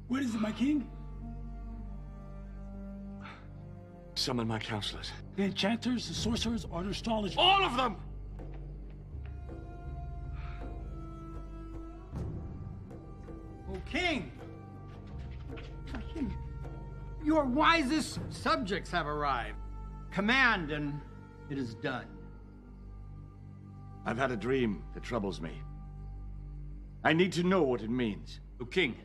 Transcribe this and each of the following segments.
What is it, my king? Summon my counselors. The enchanters, the sorcerers, or the astrologers? All of them! O king! Your wisest subjects have arrived. Command, and it is done. I've had a dream that troubles me. I need to know what it means. O king,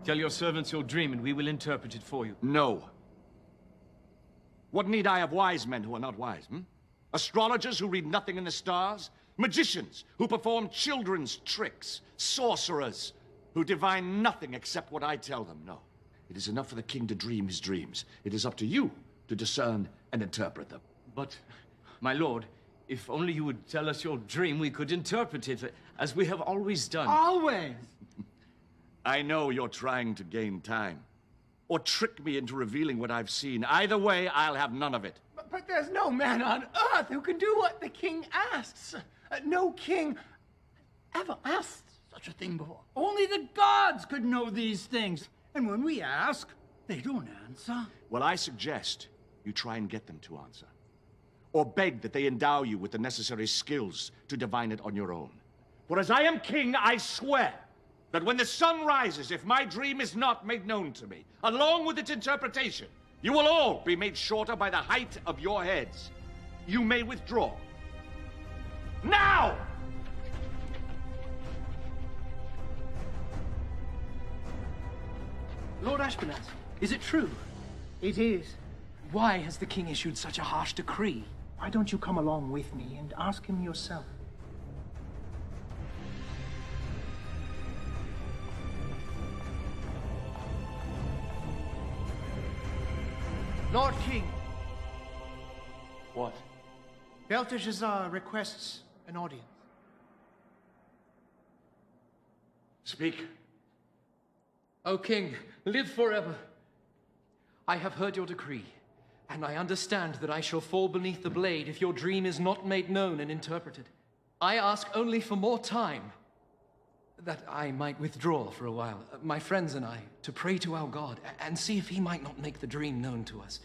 tell your servants your dream and we will interpret it for you. No. What need I of wise men who are not wise, Astrologers who read nothing in the stars? Magicians who perform children's tricks? Sorcerers who divine nothing except what I tell them? No. It is enough for the king to dream his dreams. It is up to you to discern and interpret them. But, my lord, if only you would tell us your dream, we could interpret it, as we have always done. Always! I know you're trying to gain time, or trick me into revealing what I've seen. Either way, I'll have none of it. But there's no man on earth who can do what the king asks. No king ever asked such a thing before. Only the gods could know these things. And when we ask, they don't answer. Well, I suggest you try and get them to answer. Or beg that they endow you with the necessary skills to divine it on your own. For as I am king, I swear that when the sun rises, if my dream is not made known to me, along with its interpretation, you will all be made shorter by the height of your heads. You may withdraw. Now! Lord Ashpenaz, is it true? It is. Why has the king issued such a harsh decree? Why don't you come along with me and ask him yourself? Lord King. What? Belteshazzar requests an audience. Speak. O king, live forever. I have heard your decree, and I understand that I shall fall beneath the blade if your dream is not made known and interpreted. I ask only for more time, that I might withdraw for a while, my friends and I, to pray to our God, and see if he might not make the dream known to us.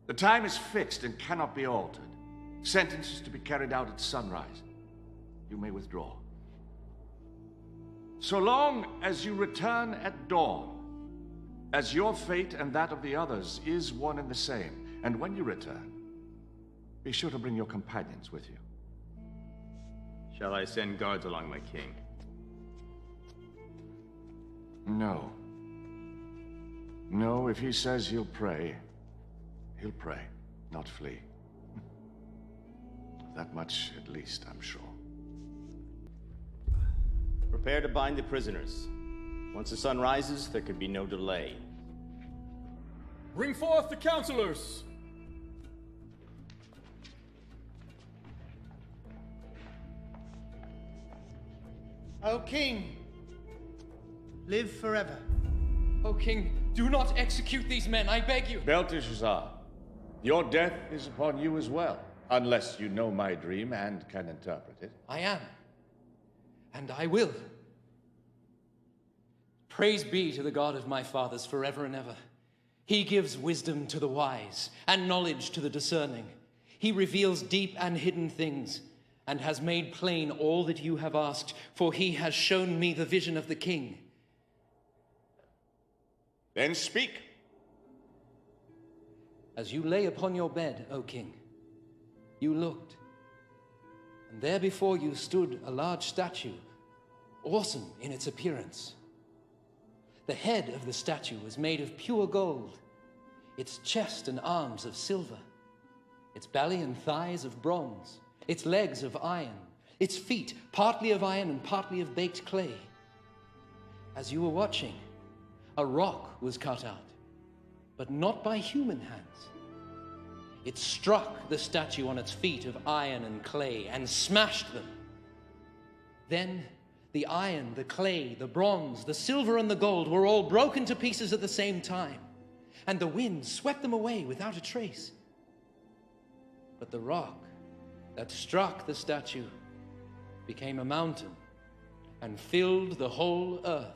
The time is fixed and cannot be altered. Sentence is to be carried out at sunrise. You may withdraw. So long as you return at dawn, as your fate and that of the others is one and the same. And when you return, be sure to bring your companions with you. Shall I send guards along, my king? No. No, if he says he'll pray, not flee. That much, at least, I'm sure. Prepare to bind the prisoners. Once the sun rises, there can be no delay. Bring forth the counselors! O king, live forever. O king, do not execute these men, I beg you. Belteshazzar, your death is upon you as well, unless you know my dream and can interpret it. I am, and I will. Praise be to the God of my fathers forever and ever. He gives wisdom to the wise and knowledge to the discerning. He reveals deep and hidden things and has made plain all that you have asked, for he has shown me the vision of the king. Then speak. As you lay upon your bed, O king, you looked, and there before you stood a large statue, awesome in its appearance. The head of the statue was made of pure gold, its chest and arms of silver, its belly and thighs of bronze, its legs of iron, its feet partly of iron and partly of baked clay. As you were watching, a rock was cut out, but not by human hands. It struck the statue on its feet of iron and clay and smashed them. Then the iron, the clay, the bronze, the silver, and the gold were all broken to pieces at the same time, and the wind swept them away without a trace. But the rock that struck the statue became a mountain and filled the whole earth.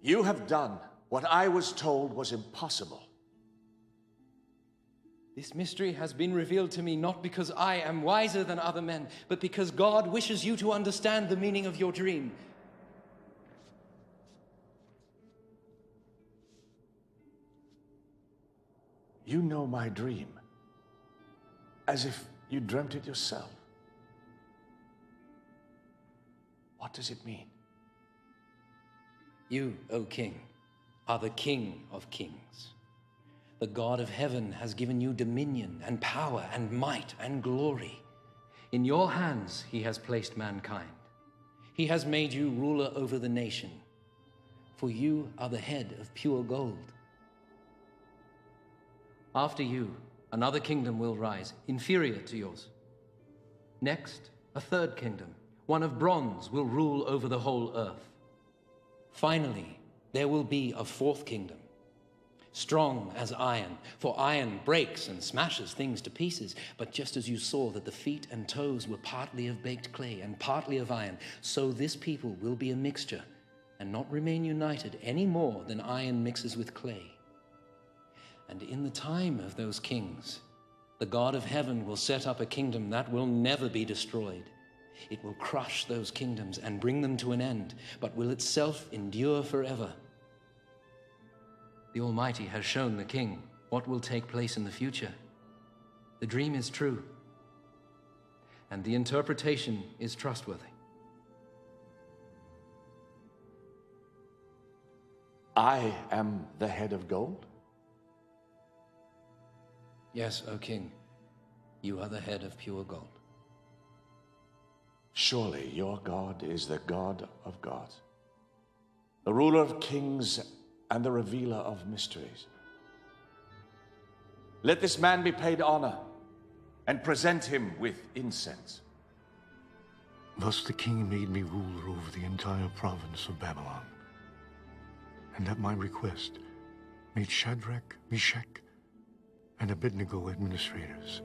You have done what I was told was impossible. This mystery has been revealed to me not because I am wiser than other men, but because God wishes you to understand the meaning of your dream. You know my dream, as if you dreamt it yourself. What does it mean? You, O king, are the King of kings. The God of heaven has given you dominion and power and might and glory. In your hands he has placed mankind. He has made you ruler over the nation, for you are the head of pure gold. After you, another kingdom will rise, inferior to yours. Next, a third kingdom, one of bronze, will rule over the whole earth. Finally, there will be a fourth kingdom, strong as iron, for iron breaks and smashes things to pieces. But just as you saw that the feet and toes were partly of baked clay and partly of iron, so this people will be a mixture and not remain united any more than iron mixes with clay. And in the time of those kings, the God of heaven will set up a kingdom that will never be destroyed. It will crush those kingdoms and bring them to an end, but will itself endure forever. The Almighty has shown the king what will take place in the future. The dream is true, and the interpretation is trustworthy. I am the head of gold? Yes, O king, you are the head of pure gold. Surely your God is the God of gods, the ruler of kings and the revealer of mysteries. Let this man be paid honor, and present him with incense. Thus the king made me ruler over the entire province of Babylon, and at my request made Shadrach, Meshach, and Abednego administrators.